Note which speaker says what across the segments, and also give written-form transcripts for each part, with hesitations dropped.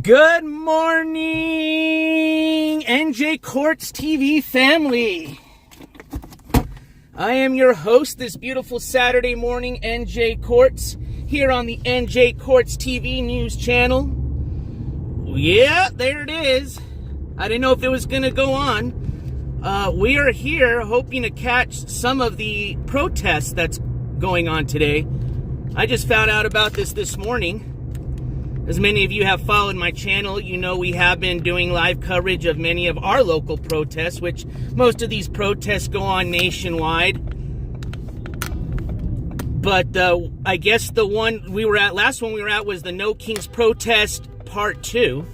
Speaker 1: Good morning, NJCourts TV family. I am your host this beautiful Saturday morning, NJCourts, here on the NJCourts TV news channel. Yeah, there it is. I didn't know if it was going to go on. We are here hoping to catch some of the protests that's going on today. I just found out about this morning. As many of you have followed my channel, you know we have been doing live coverage of many of our local protests, which most of these protests go on nationwide. But I guess the one we were at, last one we were at was the No Kings protest part 2.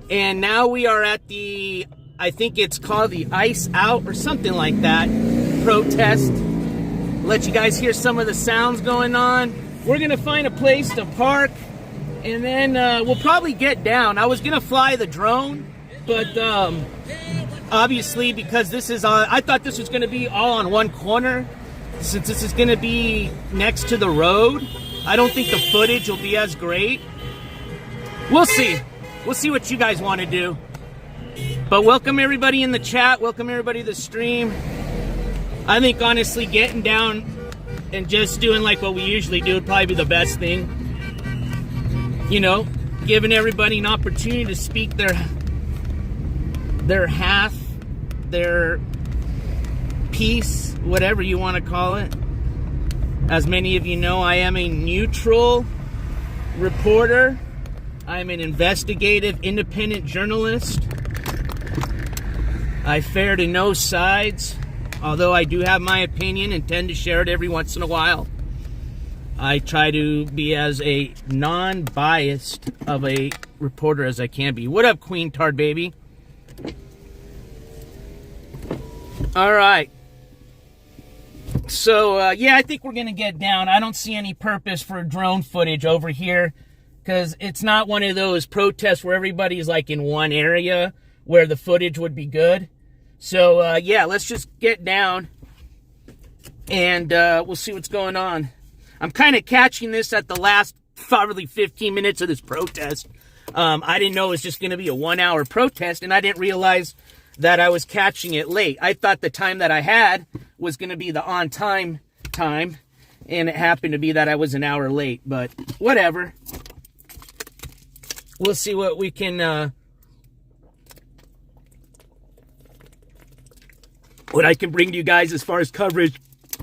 Speaker 1: And now we are at the, I think it's called the Ice Out or something like that protest. Let you guys hear some of the sounds going on. We're going to find a place to park. And then we'll probably get down. I was going to fly the drone, but obviously because this is on, I thought this was going to be all on one corner. Since this is going to be next to the road, I don't think the footage will be as great. We'll see. We'll see what you guys want to do. But welcome everybody in the chat. Welcome everybody to the stream. I think honestly getting down and just doing like what we usually do would probably be the best thing. You know, giving everybody an opportunity to speak their half, their piece, whatever you want to call it. As many of you know, I am a neutral reporter. I'm an investigative, independent journalist. I fare to no sides, although I do have my opinion and tend to share it every once in a while. I try to be as a non-biased of a reporter as I can be. What up, Queen Tard Baby? All right. So, yeah, I think we're going to get down. I don't see any purpose for drone footage over here because it's not one of those protests where everybody's like in one area where the footage would be good. So, yeah, let's just get down and we'll see what's going on. I'm kind of catching this at the last probably 15 minutes of this protest. I didn't know it was just going to be a 1-hour protest, and I didn't realize that I was catching it late. I thought the time that I had was going to be the on-time time, and it happened to be that I was an hour late, but whatever. We'll see what we can, what I can bring to you guys as far as coverage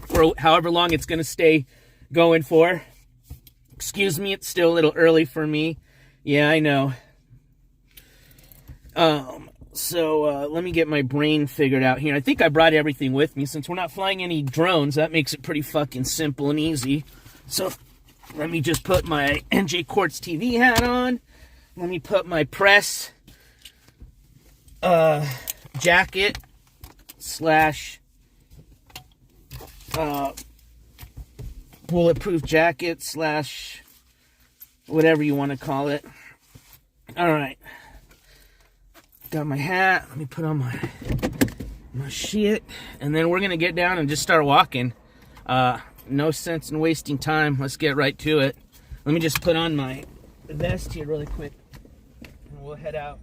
Speaker 1: for however long it's going to stay going for. Excuse me, it's still a little early for me. Yeah, I know. So let me get my brain figured out here. I think I brought everything with me. Since we're not flying any drones, that makes it pretty fucking simple and easy. So let me just put my NJCourts TV hat on. Let me put my press jacket slash bulletproof jacket slash whatever you want to call it. All right, got my hat. Let me put on my shit, and then we're gonna get down and just start walking. No sense in wasting time. Let's get right to it. Let me just put on my vest here really quick, and we'll head out.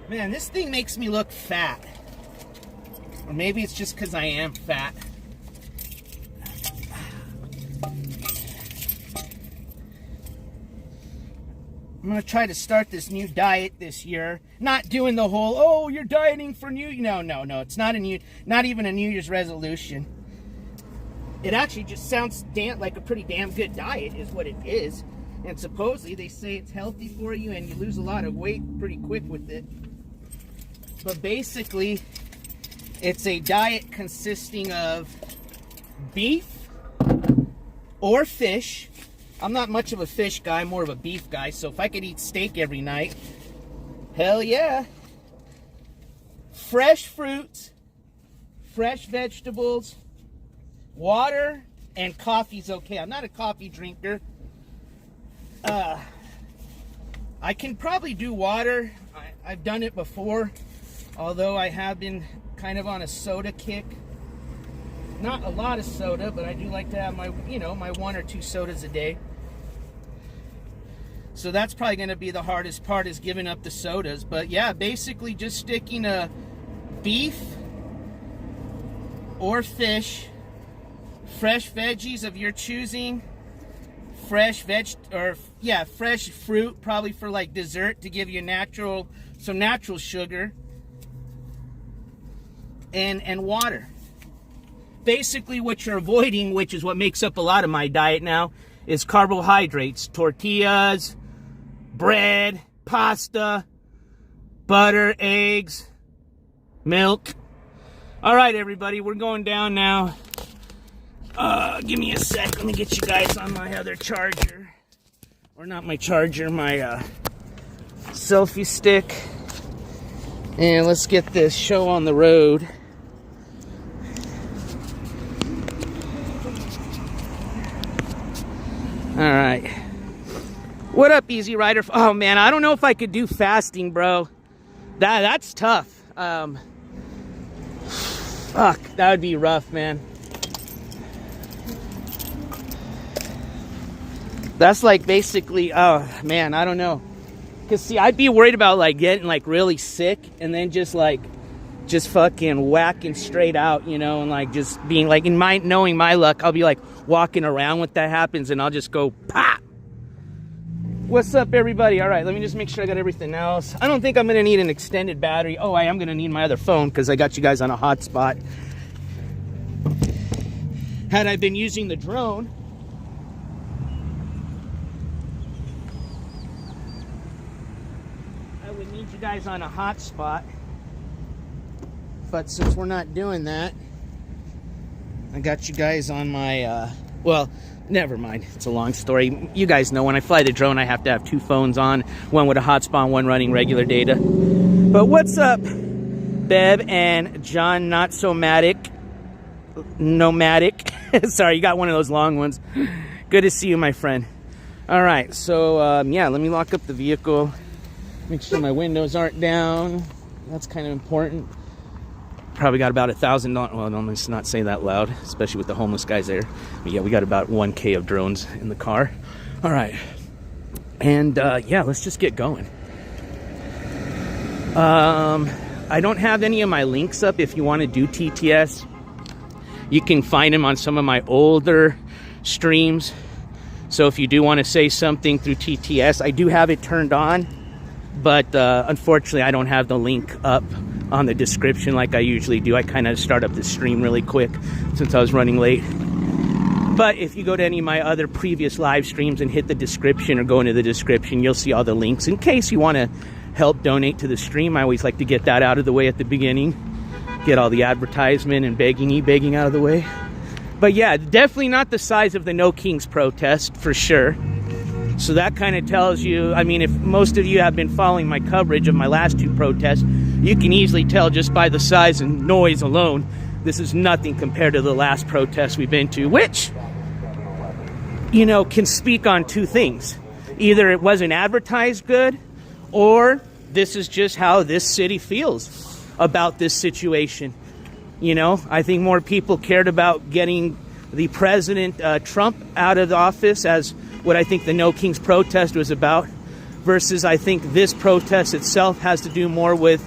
Speaker 1: Man, this thing makes me look fat. Or maybe it's just because I am fat. I'm going to try to start this new diet this year. Not doing the whole, oh, you're dieting for New... No. It's not even a New Year's resolution. It actually just sounds like a pretty damn good diet is what it is. And supposedly they say it's healthy for you and you lose a lot of weight pretty quick with it. But basically, it's a diet consisting of beef or fish. I'm not much of a fish guy, more of a beef guy. So if I could eat steak every night, hell yeah. Fresh fruits, fresh vegetables, Water and coffee's okay. I'm not a coffee drinker. I can probably do water. I've done it before, although I have been kind of on a soda kick. Not a lot of soda, but I do like to have my, my 1 or 2 sodas a day. So that's probably going to be the hardest part, is giving up the sodas. But yeah, basically just sticking a beef or fish, fresh veggies of your choosing, fresh fruit, probably for like dessert to give you some natural sugar, and water. Basically what you're avoiding, which is what makes up a lot of my diet now, is carbohydrates, tortillas, bread, pasta, butter, eggs, milk. All right, everybody, we're going down now. Give me a sec. Let me get you guys on my other charger. Or not my charger, my selfie stick. And let's get this show on the road. All right. What up, Easy Rider? Oh, man, I don't know if I could do fasting, bro. That's tough. Fuck, that would be rough, man. That's like basically, oh man, I don't know. Cause see, I'd be worried about like getting like really sick and then just fucking whacking straight out, and like just being like, knowing my luck, I'll be like walking around when that happens and I'll just go pop. What's up, everybody? All right, let me just make sure I got everything else. I don't think I'm gonna need an extended battery. Oh, I am gonna need my other phone because I got you guys on a hotspot. Had I been using the drone, need you guys on a hotspot, but since we're not doing that, I got you guys on my well, never mind, it's a long story. You guys know when I fly the drone I have to have 2 phones on, one with a hotspot, one running regular data. But what's up, Beb and John Not So Nomadic? Sorry, you got one of those long ones. Good to see you, my friend. All right, so yeah, let me lock up the vehicle. Make sure my windows aren't down. That's kind of important. Probably got about $1,000. Well, let's not say that loud, especially with the homeless guys there. But yeah, we got about 1K of drones in the car. All right. And yeah, let's just get going. I don't have any of my links up. If you want to do TTS, you can find them on some of my older streams. So if you do want to say something through TTS, I do have it turned on. But unfortunately, I don't have the link up on the description like I usually do. I kind of start up the stream really quick since I was running late. But if you go to any of my other previous live streams and hit the description or go into the description, you'll see all the links in case you want to help donate to the stream. I always like to get that out of the way at the beginning. Get all the advertisement and begging out of the way. But yeah, definitely not the size of the No Kings protest, for sure. So that kind of tells you, I mean, if most of you have been following my coverage of my last 2 protests, you can easily tell just by the size and noise alone, this is nothing compared to the last protest we've been to, which, you know, can speak on 2 things. Either it wasn't advertised good, or this is just how this city feels about this situation. You know, I think more people cared about getting the President Trump out of the office, as what I think the No Kings protest was about, versus I think this protest itself has to do more with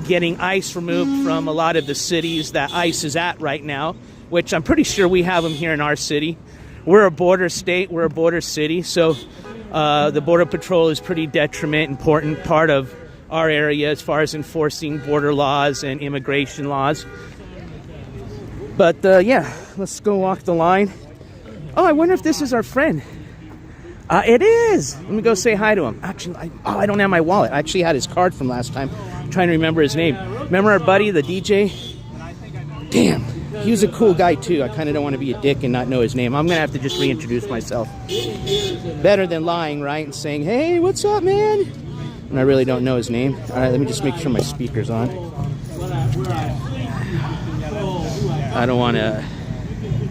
Speaker 1: getting ICE removed from a lot of the cities that ICE is at right now, which I'm pretty sure we have them here in our city. We're a border state, we're a border city, so the Border Patrol is pretty important part of our area as far as enforcing border laws and immigration laws. But yeah, let's go walk the line. Oh, I wonder if this is our friend. It is. Let me go say hi to him. Actually, I don't have my wallet. I actually had his card from last time. I'm trying to remember his name. Remember our buddy, the DJ? Damn, he was a cool guy too. I kind of don't want to be a dick and not know his name. I'm going to have to just reintroduce myself. Better than lying, right? And saying, hey, what's up, man? And I really don't know his name. All right, let me just make sure my speaker's on. I don't want to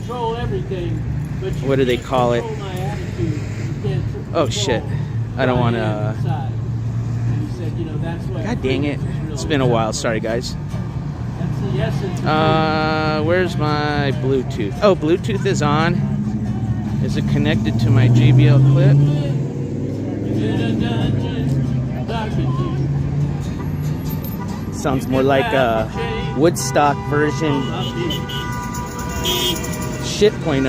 Speaker 2: control everything, but you
Speaker 1: what do they
Speaker 2: can't
Speaker 1: call it?
Speaker 2: control my attitude. You can't
Speaker 1: Oh shit! I don't want to.
Speaker 2: And he said, you know, that's what.
Speaker 1: God dang it! It's been a while. Sorry, guys.
Speaker 2: That's the essence of
Speaker 1: Where's my Bluetooth? Oh, Bluetooth is on. Is it connected to my JBL clip? Sounds more like a Woodstock version. Shit.0.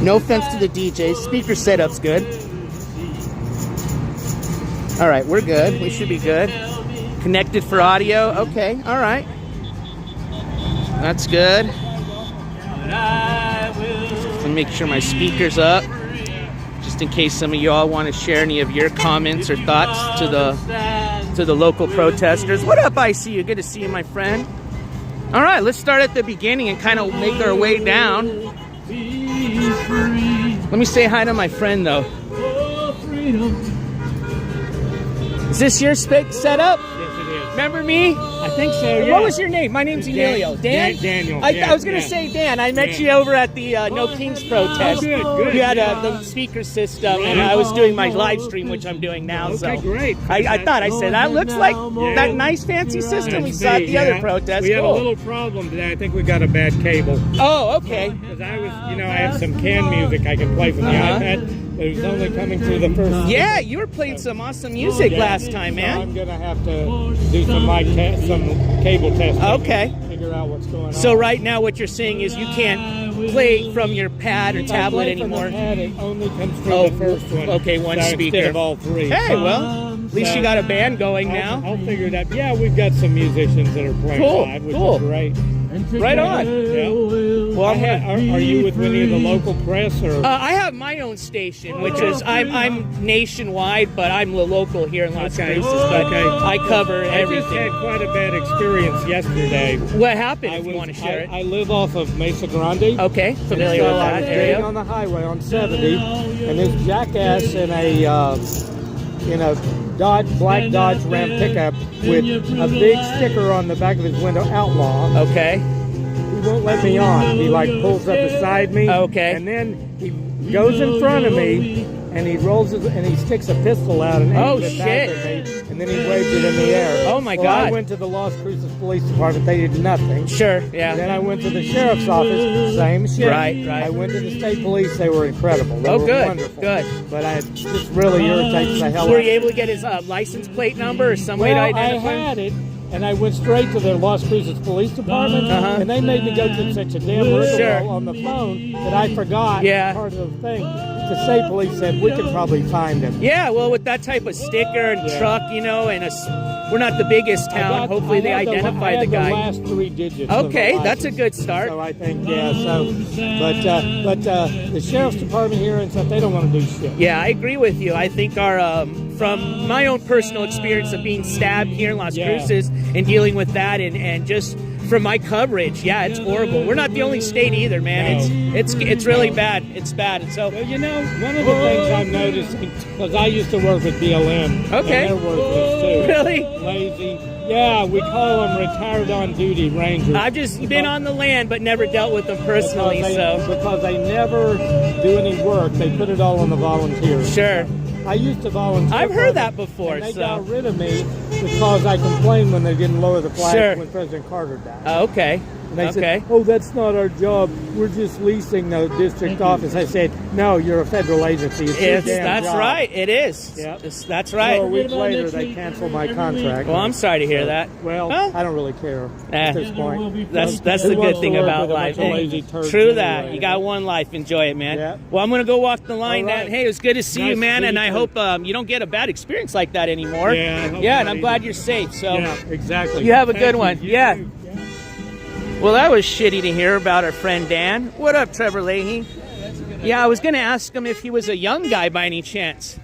Speaker 1: No offense to the DJ. Speaker setup's good. All right, we're good. We should be good. Connected for audio. Okay, all right. That's good. Let me make sure my speaker's up, just in case some of y'all want to share any of your comments or thoughts to the local protesters. What up, I.C.E? Good to see you, my friend. All right, let's start at the beginning and kind of make our way down. Let me say hi to my friend, though. Is this your setup?
Speaker 3: Yes, it is.
Speaker 1: Remember me?
Speaker 3: I think so, yeah.
Speaker 1: What was your name? My name's Emilio. Dan?
Speaker 3: Daniel.
Speaker 1: I was going to say Dan. I met you over at the No Kings protest.
Speaker 3: Oh, good.
Speaker 1: You had the speaker system, and I was doing my live stream, which I'm doing now.
Speaker 3: Okay,
Speaker 1: so
Speaker 3: great.
Speaker 1: I thought, I said, that looks like that nice fancy system we saw at the other protest.
Speaker 3: We had
Speaker 1: Cool.
Speaker 3: a little problem today. I think we got a bad cable.
Speaker 1: Oh, okay.
Speaker 3: Because I have some canned music I can play from the iPad, but it was only coming through the first.
Speaker 1: Yeah, you were playing some awesome music last time,
Speaker 3: So
Speaker 1: man.
Speaker 3: I'm going to have to do some cable testing.
Speaker 1: Okay.
Speaker 3: Figure out what's going on.
Speaker 1: So right now what you're saying is you can't play from your pad or
Speaker 3: If I
Speaker 1: tablet
Speaker 3: play from the
Speaker 1: anymore.
Speaker 3: pad, it only comes through
Speaker 1: Oh,
Speaker 3: the first one.
Speaker 1: okay, one
Speaker 3: so
Speaker 1: speaker.
Speaker 3: Instead of all three.
Speaker 1: Hey, well, at least you got a band going now.
Speaker 3: I'll figure it out. Yeah, we've got some musicians that are playing
Speaker 1: Cool,
Speaker 3: live, which
Speaker 1: cool.
Speaker 3: is great.
Speaker 1: Right on.
Speaker 3: Yeah.
Speaker 1: Well,
Speaker 3: Are you with any of the local press or?
Speaker 1: I have my own station, which is I'm nationwide, but I'm local here in Las Cruces. But I cover
Speaker 3: I just had
Speaker 1: everything.
Speaker 3: quite a bad experience yesterday.
Speaker 1: What happened? If you want to share it.
Speaker 3: I live off of Mesa Grande.
Speaker 1: Okay, familiar with
Speaker 3: I
Speaker 1: that
Speaker 3: was getting
Speaker 1: area.
Speaker 3: on the highway on 70, and this jackass in a black Dodge Ram pickup with a big sticker on the back of his window, outlaw.
Speaker 1: Okay.
Speaker 3: He won't let me on. He pulls up beside me.
Speaker 1: Okay.
Speaker 3: And then he goes in front of me and he he sticks a pistol out and aims it back at me, and then he waves it in the air.
Speaker 1: Oh my
Speaker 3: Well,
Speaker 1: God.
Speaker 3: I went to the Las Cruces Police Department. They did nothing.
Speaker 1: Sure. Yeah.
Speaker 3: Then I went to the sheriff's office. Same shit.
Speaker 1: Right.
Speaker 3: I went to the state police. They were incredible. They were
Speaker 1: Good.
Speaker 3: wonderful.
Speaker 1: Good.
Speaker 3: But it just really irritates the hell out
Speaker 1: Were
Speaker 3: of
Speaker 1: you
Speaker 3: me.
Speaker 1: able to get his license plate number or some way to
Speaker 3: Well, I
Speaker 1: identify him?
Speaker 3: had it, and I went straight to the Las Cruces Police Department, and they made me go through such a damn rigmarole
Speaker 1: Sure.
Speaker 3: on the phone that I forgot
Speaker 1: Yeah.
Speaker 3: part of the thing. The state police said we could probably find him.
Speaker 1: Yeah, well, with that type of sticker and truck, and we're not the biggest town. Hopefully, they identify the guy.
Speaker 3: The last 3 digits. of the
Speaker 1: Okay, that's a
Speaker 3: license.
Speaker 1: good start.
Speaker 3: So I think, but the sheriff's department here and stuff, they don't want to do shit.
Speaker 1: Yeah, I agree with you. I think from my own personal experience of being stabbed here in Las Cruces and dealing with that, and just from my coverage, yeah, it's horrible. We're not the only state either, man. It's really bad. It's bad. And so,
Speaker 3: Well, one of the things I've noticed, because I used to work with BLM,
Speaker 1: Okay.
Speaker 3: and they're worthless too.
Speaker 1: really,
Speaker 3: Lazy. Yeah, we call them retired on duty rangers.
Speaker 1: I've just been on the land, but never dealt with them personally.
Speaker 3: Because they never do any work, they put it all on the volunteers.
Speaker 1: Sure.
Speaker 3: I used to volunteer.
Speaker 1: I've
Speaker 3: for
Speaker 1: heard
Speaker 3: them,
Speaker 1: that before.
Speaker 3: And they
Speaker 1: So,
Speaker 3: got rid of me because I complained when they didn't lower the flag
Speaker 1: Sure.
Speaker 3: when President Carter died.
Speaker 1: okay.
Speaker 3: And they
Speaker 1: Okay.
Speaker 3: said, "Oh, that's not our job. We're just leasing the district office." I said, "No, you're a federal agency. It's your damn
Speaker 1: That's
Speaker 3: job."
Speaker 1: right. It is.
Speaker 3: Yep.
Speaker 1: That's right.
Speaker 3: So a week later, they canceled my contract.
Speaker 1: Well, I'm sorry to hear that.
Speaker 3: Well,
Speaker 1: Huh?
Speaker 3: I don't really care
Speaker 1: Eh.
Speaker 3: at this point.
Speaker 1: That's
Speaker 3: Who
Speaker 1: the good
Speaker 3: wants to
Speaker 1: thing
Speaker 3: work
Speaker 1: about
Speaker 3: with a
Speaker 1: life.
Speaker 3: bunch of lazy turds
Speaker 1: True that.
Speaker 3: anyway?
Speaker 1: You got one life. Enjoy it, man.
Speaker 3: Yeah.
Speaker 1: Well, I'm gonna go walk the line.
Speaker 3: All right.
Speaker 1: Hey, it was good to see
Speaker 3: Nice
Speaker 1: you,
Speaker 3: to
Speaker 1: man,
Speaker 3: see
Speaker 1: and
Speaker 3: you
Speaker 1: I
Speaker 3: too.
Speaker 1: hope you don't get a bad experience like that anymore.
Speaker 3: Yeah, I hope
Speaker 1: and
Speaker 3: not
Speaker 1: I'm glad
Speaker 3: either.
Speaker 1: you're safe. So,
Speaker 3: Yeah, exactly.
Speaker 1: you have a
Speaker 3: Thank
Speaker 1: good
Speaker 3: you.
Speaker 1: one.
Speaker 3: You
Speaker 1: Yeah.
Speaker 3: too.
Speaker 1: Well, that was shitty to hear about our friend Dan. What up, Trevor Leahy? Yeah, I was gonna ask him if he was a young guy by any chance,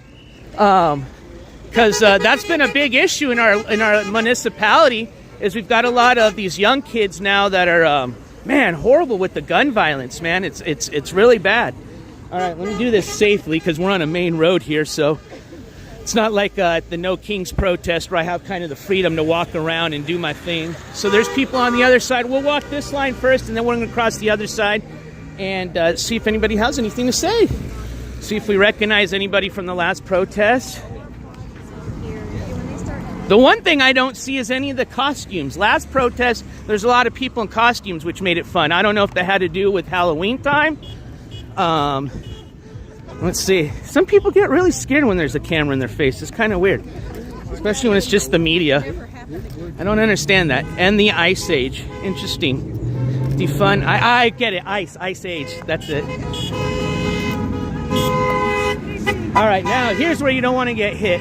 Speaker 1: because that's been a big issue in our municipality. Is we've got a lot of these young kids now that are man horrible with the gun violence. Man, it's really bad. All right, let me do this safely because we're on a main road here, so It's not like at the No Kings protest where I have kind of the freedom to walk around and do my thing. So there's people on the other side. We'll walk this line first, and then we're going to cross the other side and see if anybody has anything to say. See if we recognize anybody from the last protest. The one thing I don't see is any of the costumes. Last protest, there's a lot of people in costumes, which made it fun. I don't know if that had to do with Halloween time. Let's see. Some people get really scared when there's a camera in their face. It's kind of weird, especially when it's just the media. I don't understand that. And the Ice Age. Interesting. Defund. I get it. Ice Age. That's it. All right, now here's where you don't want to get hit.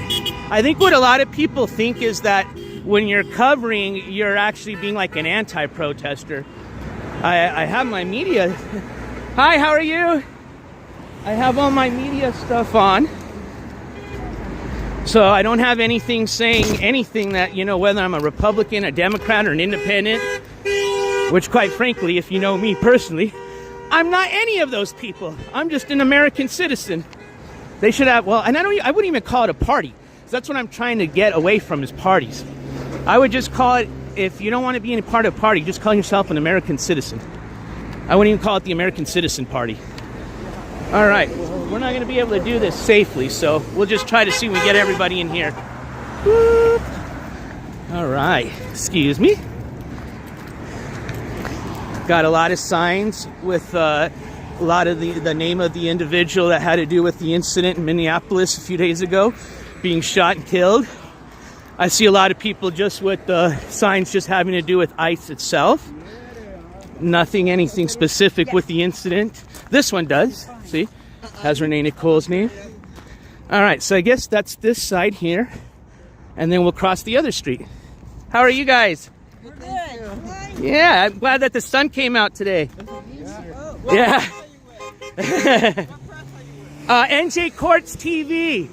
Speaker 1: I think what a lot of people think is that when you're covering, you're actually being like an anti-protester. I have my media. Hi, how are you? I have all my media stuff on. So I don't have anything saying anything that, you know, whether I'm a Republican, a Democrat, or an independent, which quite frankly, if you know me personally, I'm not any of those people. I'm just an American citizen. They should have, well, and I wouldn't even call it a party. That's what I'm trying to get away from is parties. I would just call it, if you don't want to be any part of a party, just call yourself an American citizen. I wouldn't even call it the American Citizen Party. All right, well, we're not going to be able to do this safely, so we'll just try to see if we get everybody in here. Whoop. All right, excuse me. Got a lot of signs with a lot of the name of the individual that had to do with the incident in Minneapolis a few days ago, being shot and killed. I see a lot of people just with the signs just having to do with ICE itself. Anything specific with the incident. This one does, see? Has Renee Nicole's name. All right, so I guess that's this side here. And then we'll cross the other street. How are you guys?
Speaker 4: We're good.
Speaker 1: Yeah, I'm glad that the sun came out today. Yeah. NJCourts TV.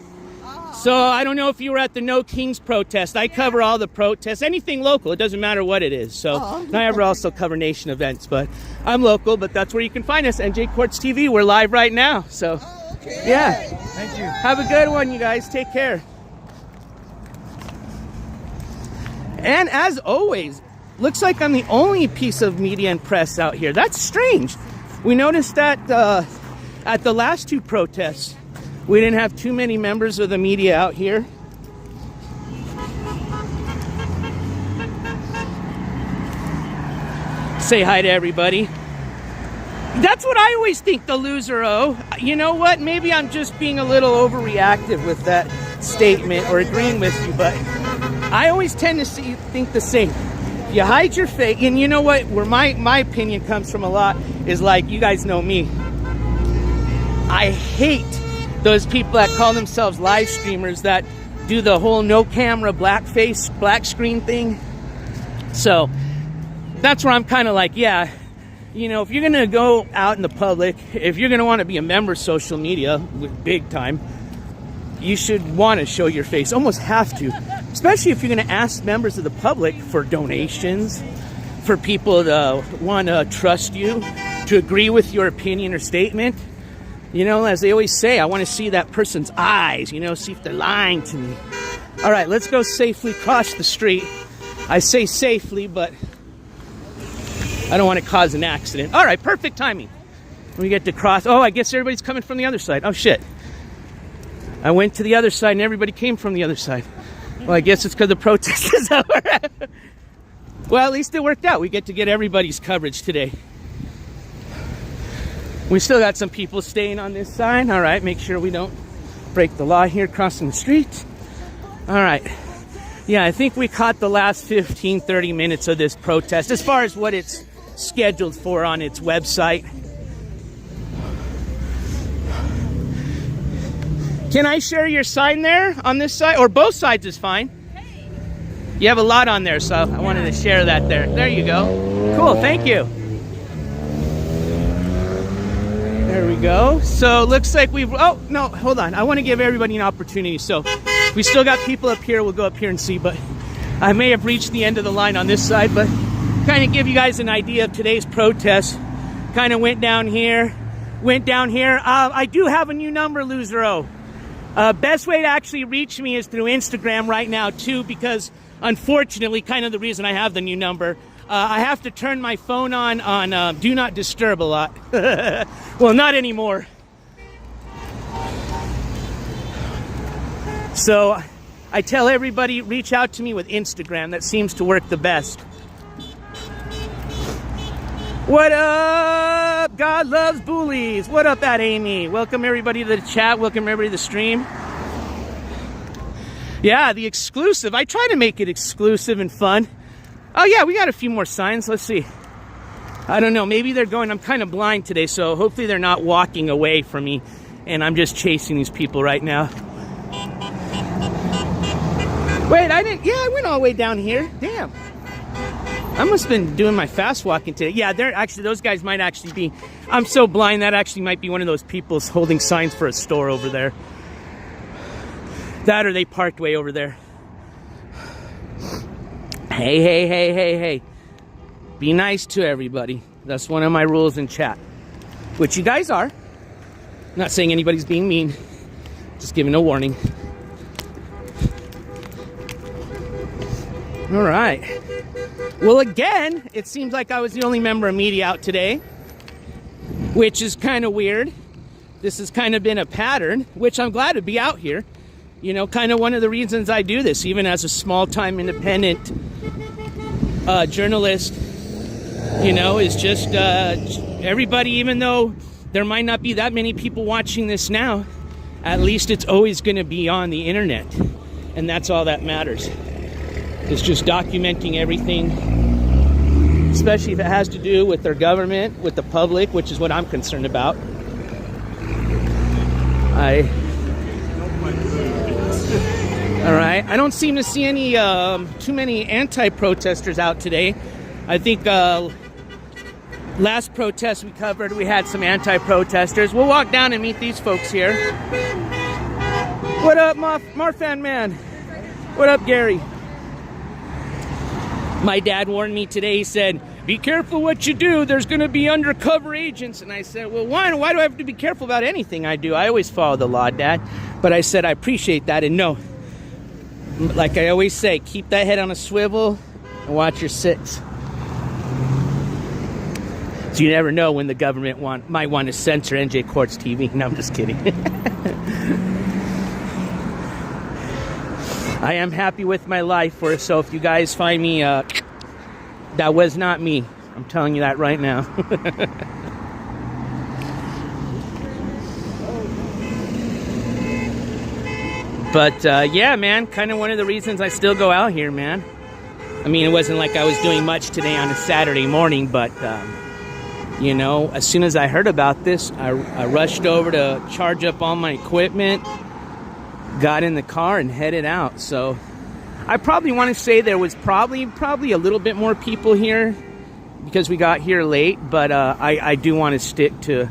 Speaker 1: So I don't know if you were at the No Kings protest. I cover all the protests, anything local. It doesn't matter what it is. So I ever also cover nation events, but I'm local. But that's where you can find us, NJCourts TV. We're live right now. So yeah.
Speaker 3: Thank you.
Speaker 1: Have a good one, you guys. Take care. And as always, looks like I'm the only piece of media and press out here. That's strange. We noticed that at the last two protests, we didn't have too many members of the media out here. Say hi to everybody. That's what I always think, the loser. Oh, you know what? Maybe I'm just being a little overreactive with that statement or agreeing with you, but I always tend to think the same. You hide your face, and you know what? Where my opinion comes from a lot is like, you guys know me. I hate those people that call themselves live streamers that do the whole no camera, black face, black screen thing. So that's where I'm kind of like, yeah, you know, if you're going to go out in the public, if you're going to want to be a member of social media with big time, you should want to show your face, almost have to, especially if you're going to ask members of the public for donations, for people to want to trust you, to agree with your opinion or statement. You know, as they always say, I want to see that person's eyes, you know, see if they're lying to me. All right, let's go safely cross the street. I say safely, but I don't want to cause an accident. All right, perfect timing. We get to cross. Oh, I guess everybody's coming from the other side. Oh, shit. I went to the other side and everybody came from the other side. Well, I guess it's because the protest is over. Well, at least it worked out. We get to get everybody's coverage today. We still got some people staying on this side. All right, make sure we don't break the law here crossing the street. All right. Yeah, I think we caught the last 15, 30 minutes of this protest as far as what it's scheduled for on its website. Can I share your sign there on this side? Or both sides is fine. You have a lot on there, so I wanted to share that there. There you go. Cool, thank you. There we go. So looks like we've, oh, no, hold on. I want to give everybody an opportunity. So we still got people up here. We'll go up here and see, but I may have reached the end of the line on this side, but kind of give you guys an idea of today's protest. Kind of went down here, I do have a new number, Loser-O. Best way to actually reach me is through Instagram right now, too, because unfortunately, kind of the reason I have the new number, I have to turn my phone on Do Not Disturb a lot. Well, not anymore. So I tell everybody, reach out to me with Instagram. That seems to work the best. What up? God loves bullies. What up, at Amy? Welcome everybody to the chat. Welcome everybody to the stream. Yeah, the exclusive. I try to make it exclusive and fun. Oh yeah, we got a few more signs. Let's see. I don't know. Maybe they're going. I'm kind of blind today, so hopefully they're not walking away from me, and I'm just chasing these people right now. Wait, I didn't. Yeah, I went all the way down here. Damn. I must have been doing my fast walking today. Yeah, they're actually, those guys might actually be, I'm so blind, that actually might be one of those people holding signs for a store over there. That or they parked way over there. Hey, hey, hey, hey, hey. Be nice to everybody. That's one of my rules in chat. Which you guys are. Not saying anybody's being mean. Just giving a warning. All right. Well, again, it seems like I was the only member of media out today, which is kind of weird. This has kind of been a pattern, which I'm glad to be out here. You know, kind of one of the reasons I do this, even as a small-time independent journalist, you know, is just everybody, even though there might not be that many people watching this now, at least it's always going to be on the internet. And that's all that matters. It's just documenting everything, especially if it has to do with their government, with the public, which is what I'm concerned about. All right. I don't seem to see any too many anti-protesters out today. I think last protest we covered, we had some anti-protesters. We'll walk down and meet these folks here. What up, Marfan man? What up, Gary? My dad warned me today. He said, be careful what you do. There's going to be undercover agents. And I said, well, why do I have to be careful about anything I do? I always follow the law, Dad. But I said, I appreciate that. And no, like I always say, keep that head on a swivel and watch your six. So you never know when the government might want to censor NJCourts TV. No, I'm just kidding. I am happy with my life, so if you guys find me, that was not me. I'm telling you that right now. But, yeah, man, kind of one of the reasons I still go out here, man. I mean, it wasn't like I was doing much today on a Saturday morning, but, you know, as soon as I heard about this, I rushed over to charge up all my equipment, got in the car and headed out. So I probably want to say there was probably a little bit more people here because we got here late, but I do want to stick to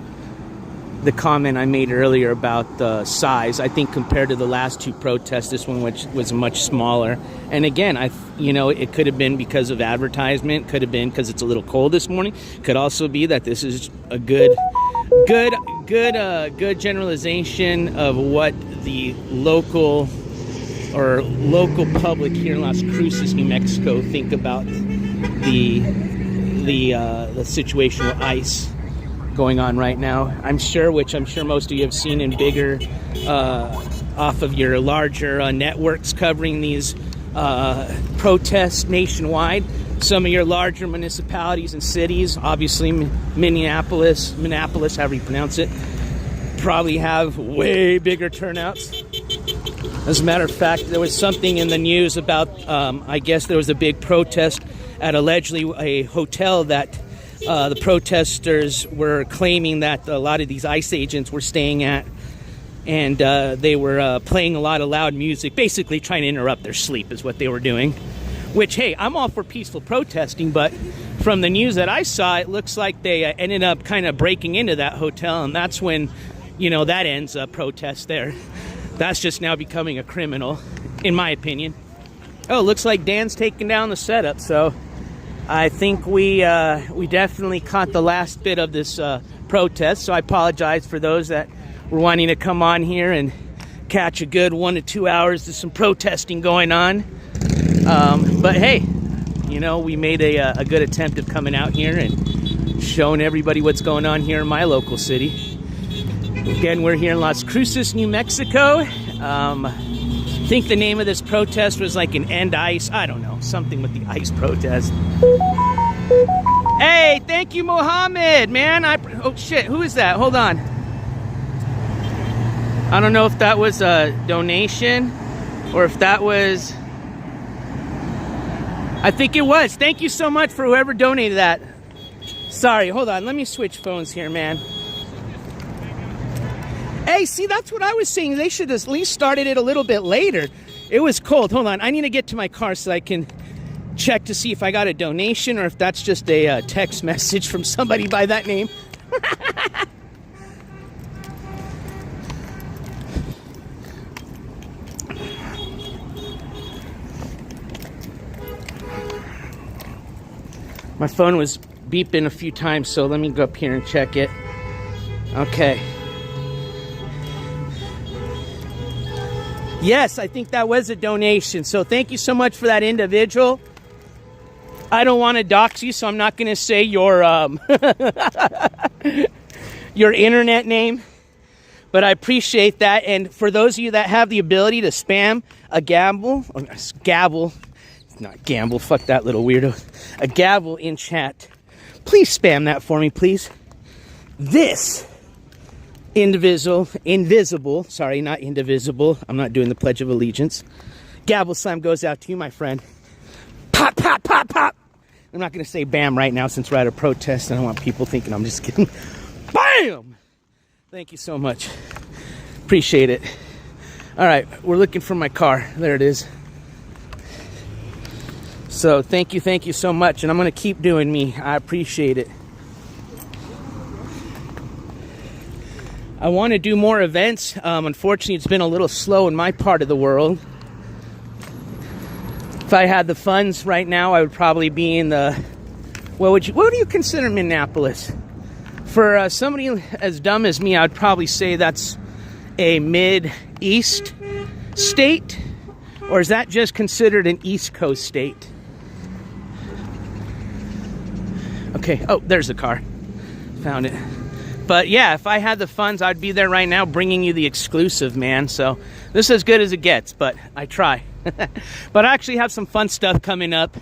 Speaker 1: the comment I made earlier about the size. I think compared to the last two protests, this one which was much smaller. And again, you know, it could have been because of advertisement, could have been because it's a little cold this morning, could also be that this is a good generalization of what the local public here in Las Cruces, New Mexico, think about the situation with ICE going on right now. I'm sure most of you have seen in bigger, off of your larger networks covering these protests nationwide. Some of your larger municipalities and cities, obviously Minneapolis, however you pronounce it, probably have way bigger turnouts. As a matter of fact, there was something in the news about, I guess there was a big protest at allegedly a hotel that the protesters were claiming that a lot of these ICE agents were staying at, and they were playing a lot of loud music, basically trying to interrupt their sleep is what they were doing. Which, hey, I'm all for peaceful protesting, but from the news that I saw, it looks like they ended up kind of breaking into that hotel, and that's when, you know, that ends a protest there. That's just now becoming a criminal, in my opinion. Oh, looks like Dan's taking down the setup, so I think we definitely caught the last bit of this protest, so I apologize for those that were wanting to come on here and catch a good 1 to 2 hours. There's some protesting going on. But hey, you know, we made a good attempt of coming out here and showing everybody what's going on here in my local city. Again, we're here in Las Cruces, New Mexico. I think the name of this protest was like an End ICE. I don't know, something with the ICE protest. Hey, thank you, Mohammed, man. Oh shit, who is that? Hold on. I don't know if that was a donation or if that was... I think it was. Thank you so much for whoever donated that. Sorry, hold on. Let me switch phones here, man. Hey, see, that's what I was saying. They should have at least started it a little bit later. It was cold. Hold on. I need to get to my car so I can check to see if I got a donation or if that's just a text message from somebody by that name. My phone was beeping a few times, so let me go up here and check it. Okay. Yes, I think that was a donation. So thank you so much for that individual. I don't want to dox you, so I'm not going to say your your internet name. But I appreciate that. And for those of you that have the ability to spam a gavel, not gamble, fuck that little weirdo, a gavel in chat, please spam that for me, please. This invisible, sorry, not indivisible, I'm not doing the Pledge of Allegiance. Gavel slam goes out to you, my friend. Pop, pop, pop, pop. I'm not going to say bam right now since we're at a protest. I don't want people thinking I'm just kidding. Bam! Thank you so much. Appreciate it. All right, we're looking for my car. There it is. So thank you so much. And I'm going to keep doing me. I appreciate it. I want to do more events. Unfortunately, it's been a little slow in my part of the world. If I had the funds right now, I would probably be in the... what do you consider Minneapolis? For somebody as dumb as me, I would probably say that's a mid-east state. Or is that just considered an East Coast state? Okay, oh, there's the car. Found it. But yeah, if I had the funds, I'd be there right now bringing you the exclusive, man. So this is as good as it gets, but I try. But I actually have some fun stuff coming up.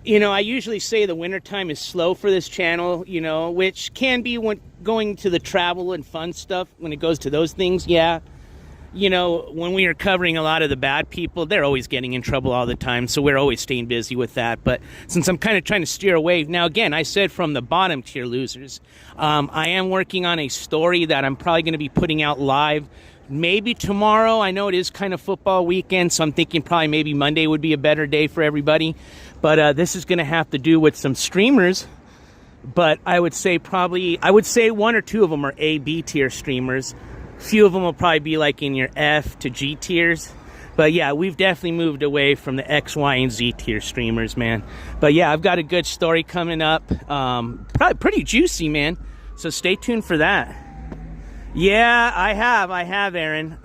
Speaker 1: You know, I usually say the wintertime is slow for this channel, you know, which can be when going to the travel and fun stuff. When it goes to those things, yeah. You know, when we are covering a lot of the bad people, they're always getting in trouble all the time. So we're always staying busy with that. But since I'm kind of trying to steer away, now again, I said from the bottom tier losers, I am working on a story that I'm probably going to be putting out live maybe tomorrow. I know it is kind of football weekend, so I'm thinking probably maybe Monday would be a better day for everybody. But this is going to have to do with some streamers. But I would say 1 or 2 of them are A, B tier streamers. Few of them will probably be like in your F to G tiers. But yeah, we've definitely moved away from the X, Y, and Z tier streamers, man. But yeah, I've got a good story coming up. Probably pretty juicy, man. So stay tuned for that. Yeah, I have, Aaron.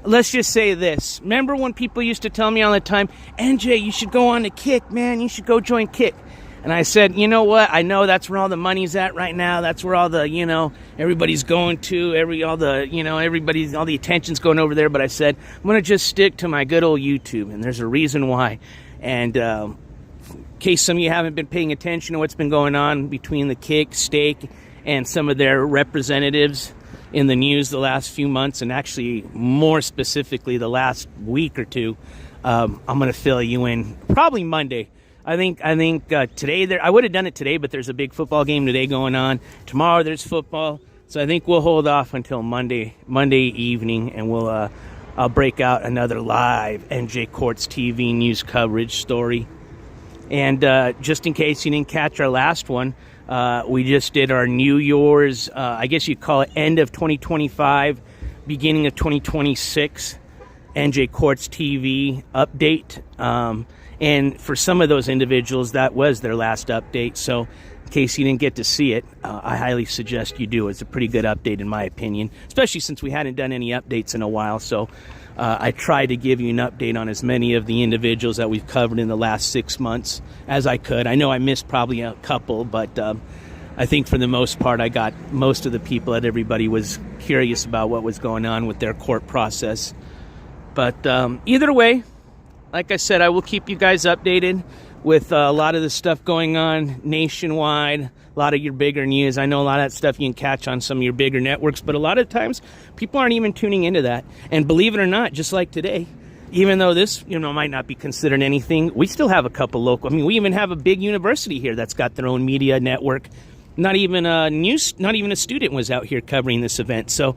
Speaker 1: Let's just say this. Remember when people used to tell me all the time, NJ, you should go on to Kick, man. You should go join Kick. And I said, you know what? I know that's where all the money's at right now. That's where all the, you know, everybody's going to, all the attention's going over there. But I said, I'm going to just stick to my good old YouTube. And there's a reason why. And in case some of you haven't been paying attention to what's been going on between the Kick, Stake, and some of their representatives in the news the last few months, and actually more specifically the last week or two, I'm going to fill you in probably Monday. I think today I would have done it today, but there's a big football game today going on. Tomorrow there's football, so I think we'll hold off until Monday evening, and I'll break out another live NJCourts TV news coverage story. And just in case you didn't catch our last one, we just did our New Year's, I guess you'd call it end of 2025, beginning of 2026 NJCourts TV update. And for some of those individuals, that was their last update. So in case you didn't get to see it, I highly suggest you do. It's a pretty good update in my opinion, especially since we hadn't done any updates in a while. So I try to give you an update on as many of the individuals that we've covered in the last 6 months as I could. I know I missed probably a couple, but I think for the most part, I got most of the people that everybody was curious about what was going on with their court process. But either way, like I said, I will keep you guys updated with a lot of the stuff going on nationwide, a lot of your bigger news. I know a lot of that stuff you can catch on some of your bigger networks, but a lot of times people aren't even tuning into that. And believe it or not, just like today, even though this, might not be considered anything, we still have a couple local. I mean, we even have a big university here that's got their own media network. Not even a student was out here covering this event. So,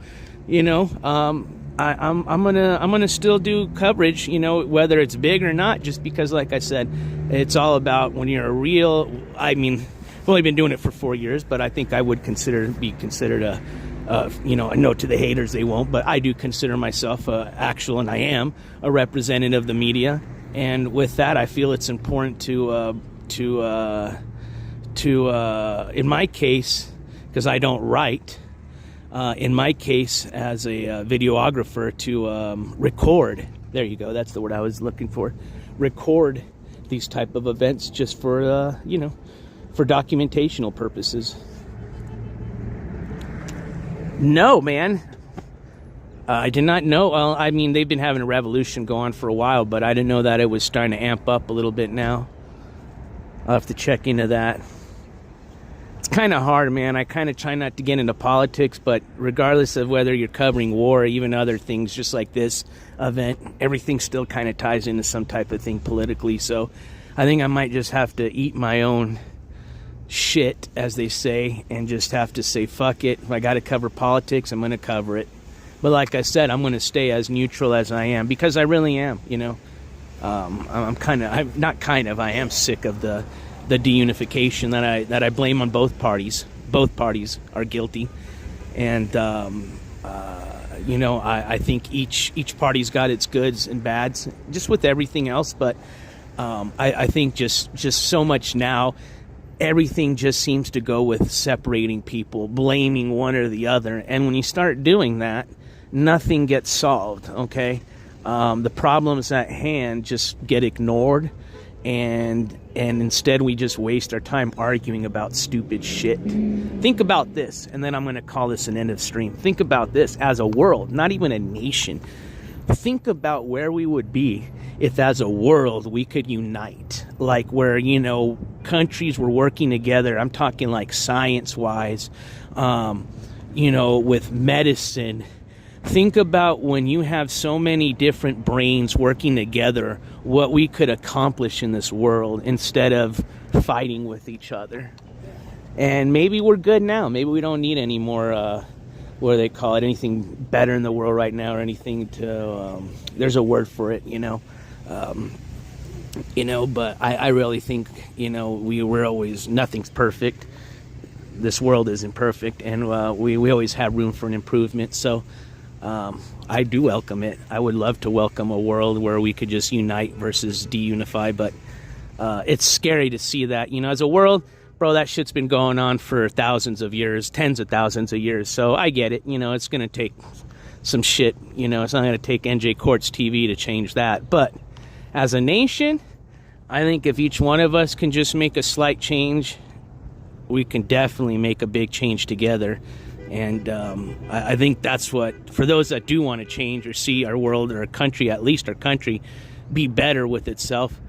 Speaker 1: I'm gonna still do coverage, whether it's big or not, just because, like I said, it's all about when you're a real. I mean, I've only been doing it for 4 years, but I think I would be considered a note to the haters, they won't. But I do consider myself and I am a representative of the media, and with that, I feel it's important to in my case, because I don't write. In my case, as a videographer, to record. There you go. That's the word I was looking for. Record these type of events just for, for documentational purposes. No, man. I did not know. Well, I mean, they've been having a revolution go on for a while, but I didn't know that it was starting to amp up a little bit now. I'll have to check into that. It's kind of hard, man. I kind of try not to get into politics, but regardless of whether you're covering war or even other things just like this event, everything still kind of ties into some type of thing politically. So I think I might just have to eat my own shit, as they say, and just have to say, fuck it. If I got to cover politics, I'm going to cover it. But like I said, I'm going to stay as neutral as I am, because I really am, I am sick of the deunification that I blame on both parties. Both parties are guilty, and I think each party's got its goods and bads, just with everything else. But I think just so much now, everything just seems to go with separating people, blaming one or the other, and when you start doing that, nothing gets solved. Okay, the problems at hand just get ignored. And instead we just waste our time arguing about stupid shit. Think about this, and then I'm going to call this an end of stream. Think about this as a world, not even a nation. Think about where we would be if as a world we could unite. Like where, countries were working together. I'm talking like science-wise, with medicine. Think about when you have so many different brains working together, what we could accomplish in this world instead of fighting with each other. And maybe we're good now. Maybe we don't need any more, what do they call it, anything better in the world right now, or anything to, there's a word for it, but I really think, we're always, nothing's perfect. This world isn't perfect, and we always have room for an improvement. So I do welcome it. I would love to welcome a world where we could just unite versus deunify, but it's scary to see that, as a world, bro, that shit's been going on for thousands of years, tens of thousands of years. So I get it. It's going to take some shit. It's not going to take NJCourts TV to change that. But as a nation, I think if each one of us can just make a slight change, we can definitely make a big change together. And I think that's what, for those that do want to change or see our world or our country, at least our country, be better with itself,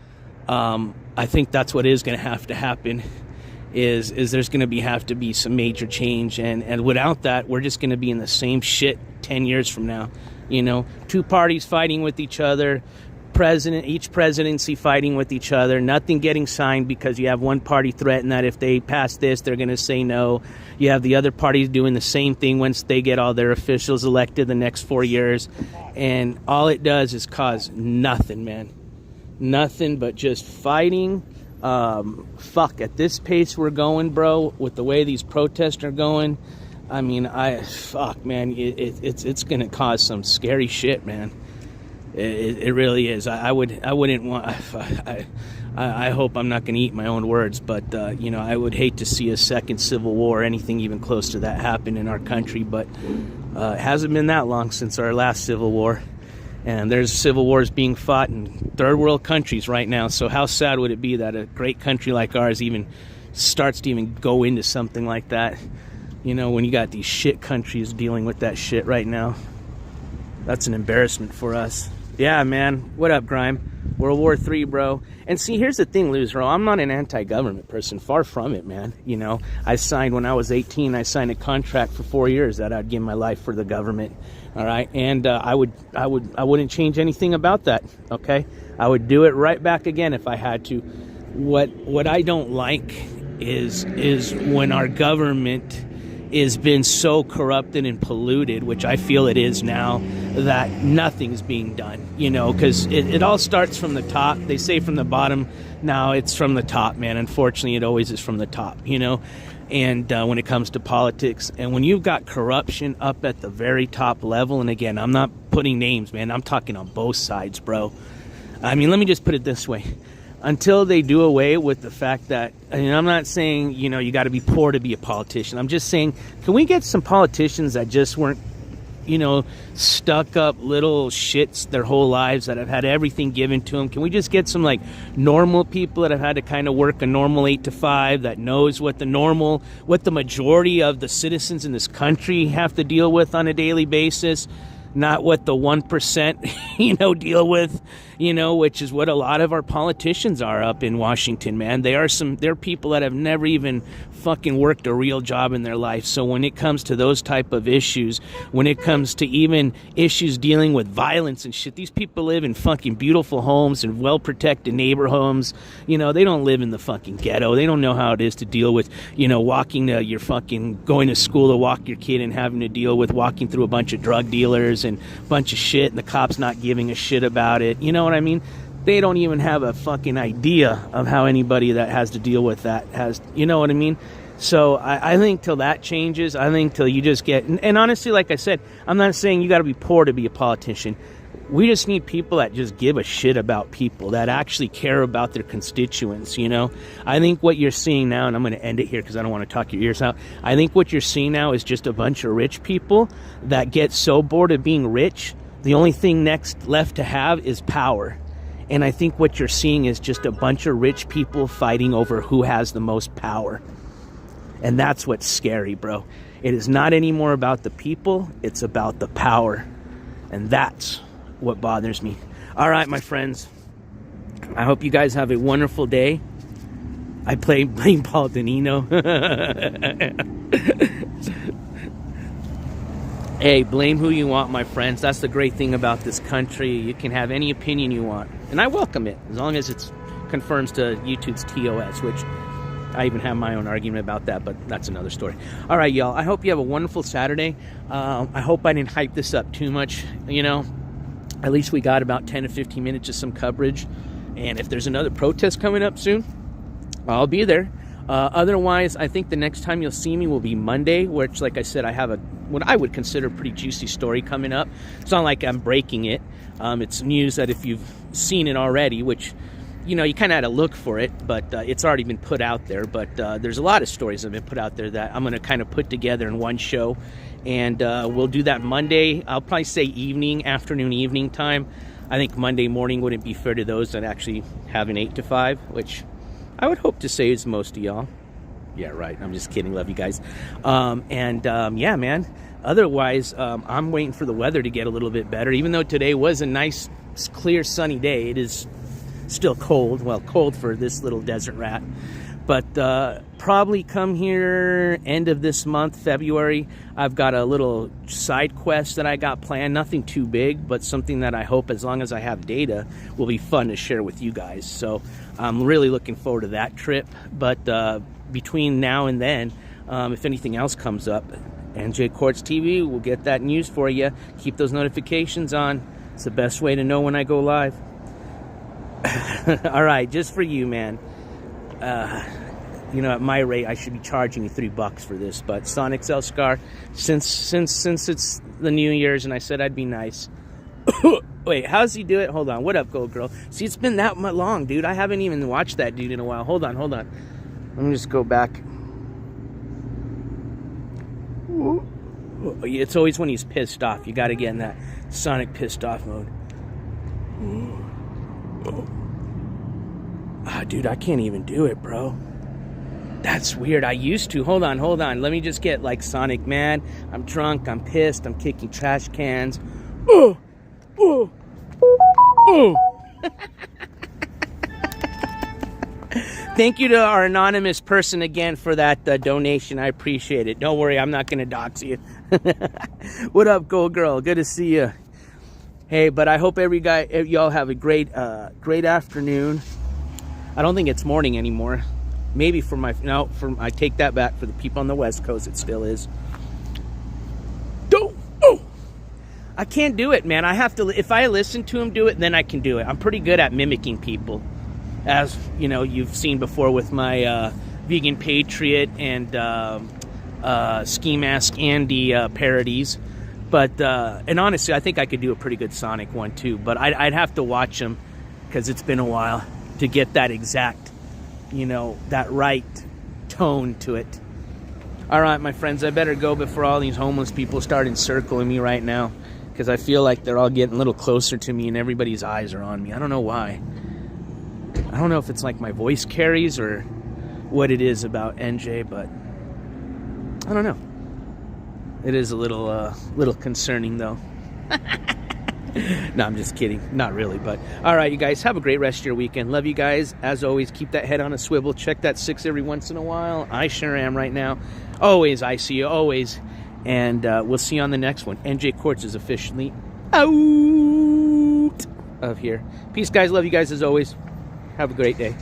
Speaker 1: I think that's what is going to have to happen, is there's going to have to be some major change. And without that, we're just going to be in the same shit 10 years from now. Two parties fighting with each other, each presidency fighting with each other, nothing getting signed because you have one party threaten that if they pass this, they're going to say no. You have the other parties doing the same thing once they get all their officials elected the next 4 years. And all it does is cause nothing, man. Nothing but just fighting. Fuck, at this pace we're going, bro, with the way these protests are going, I mean, fuck, man, it's going to cause some scary shit, man. It really is. I wouldn't want. I hope I'm not going to eat my own words, but I would hate to see a second civil war, or anything even close to that, happen in our country. But it hasn't been that long since our last civil war, and there's civil wars being fought in third world countries right now. So how sad would it be that a great country like ours even starts to even go into something like that? When you got these shit countries dealing with that shit right now, that's an embarrassment for us. Yeah, man. What up, Grime? World War III, bro. And see, here's the thing, Luzero. I'm not an anti-government person. Far from it, man. I signed when I was 18. I signed a contract for 4 years that I'd give my life for the government. All right, and I wouldn't change anything about that. Okay, I would do it right back again if I had to. What I don't like is when our government has been so corrupted and polluted, which I feel it is now, that nothing's being done, because it all starts from the top. They say from the bottom. Now it's from the top, man. Unfortunately, it always is from the top, and when it comes to politics, and when you've got corruption up at the very top level, and again, I'm not putting names, man. I'm talking on both sides, bro. I mean, let me just put it this way. Until they do away with the fact that, I'm not saying, you got to be poor to be a politician. I'm just saying, can we get some politicians that just weren't, stuck up little shits their whole lives, that have had everything given to them? Can we just get some, like, normal people that have had to kind of work a normal 8 to 5, that knows what the majority of the citizens in this country have to deal with on a daily basis? Not what the 1%, deal with, which is what a lot of our politicians are up in Washington, man. They're people that have never even fucking worked a real job in their life. So when it comes to those type of issues, when it comes to even issues dealing with violence and shit, these people live in fucking beautiful homes and well-protected neighbor homes. They don't live in the fucking ghetto. They don't know how it is to deal with, walking to your fucking, going to school to walk your kid and having to deal with walking through a bunch of drug dealers and a bunch of shit, and the cops not giving a shit about it. You know what I mean? They don't even have a fucking idea of how anybody that has to deal with that has, you know what I mean? So I think till that changes, I think till you just get, and honestly, like I said, I'm not saying you got to be poor to be a politician. We just need people that just give a shit about people, that actually care about their constituents, I think what you're seeing now, and I'm going to end it here because I don't want to talk your ears out. I think what you're seeing now is just a bunch of rich people that get so bored of being rich, the only thing next left to have is power. And I think what you're seeing is just a bunch of rich people fighting over who has the most power. And that's what's scary, bro. It is not anymore about the people, it's about the power. And that's what bothers me. All right, my friends. I hope you guys have a wonderful day. I blame Paul Danino. Hey, blame who you want, my friends. That's the great thing about this country. You can have any opinion you want. And I welcome it, as long as it conforms to YouTube's TOS, which I even have my own argument about that, but that's another story. All right, y'all. I hope you have a wonderful Saturday. I hope I didn't hype this up too much, At least we got about 10 to 15 minutes of some coverage. And if there's another protest coming up soon, I'll be there. Otherwise, I think the next time you'll see me will be Monday, which, like I said, I have what I would consider a pretty juicy story coming up. It's not like I'm breaking it. It's news that if you've seen it already, which, you kind of had to look for it, but it's already been put out there. But there's a lot of stories that have been put out there that I'm going to kind of put together in one show. And we'll do that Monday. I'll probably say afternoon, evening time. I think Monday morning wouldn't be fair to those that actually have an 8 to 5, which I would hope to say is most of y'all. Yeah, right. I'm just kidding. Love you guys. Yeah, man. Otherwise, I'm waiting for the weather to get a little bit better. Even though today was a nice, clear, sunny day, it is still cold. Well, cold for this little desert rat. But probably come here end of this month, February. I've got a little side quest that I got planned. Nothing too big, but something that I hope, as long as I have data, will be fun to share with you guys. So I'm really looking forward to that trip. But between now and then, if anything else comes up, NJCourts TV will get that news for you. Keep those notifications on. It's the best way to know when I go live. All right, just for you, man. At my rate, I should be charging you $3 for this. But Sonic Scar, since it's the New Year's and I said I'd be nice, Wait, how's he do it? Hold on. What up, Gold Girl? See, it's been that much long, dude. I haven't even watched that dude in a while. Hold on. Let me just go back. It's always when he's pissed off. You got to get in that Sonic pissed off mode. Ah, dude, I can't even do it, bro. That's weird. I used to. Hold on. Let me just get like Sonic mad. I'm drunk. I'm pissed. I'm kicking trash cans. Oh. Thank you to our anonymous person again for that donation. I appreciate it. Don't worry, I'm not going to dox you. What up, Gold Girl? Good to see you. Hey, but I hope y'all have a great afternoon. I don't think it's morning anymore. Maybe I take that back. For the people on the West Coast, it still is. I can't do it, man. I have to. If I listen to him do it, then I can do it. I'm pretty good at mimicking people, as you know, you've seen before with my Vegan Patriot and Ski Mask Andy parodies. But and honestly, I think I could do a pretty good Sonic one too. But I'd have to watch him because it's been a while to get that exact, that right tone to it. All right, my friends, I better go before all these homeless people start encircling me right now. Because I feel like they're all getting a little closer to me and everybody's eyes are on me. I don't know why. I don't know if it's like my voice carries or what it is about NJ, but I don't know. It is a little concerning, though. No, I'm just kidding. Not really, but all right, you guys, have a great rest of your weekend. Love you guys. As always, keep that head on a swivel. Check that 6 every once in a while. I sure am right now. Always I.C.E, always. And we'll see you on the next one. NJCourts is officially out of here. Peace, guys. Love you guys as always. Have a great day.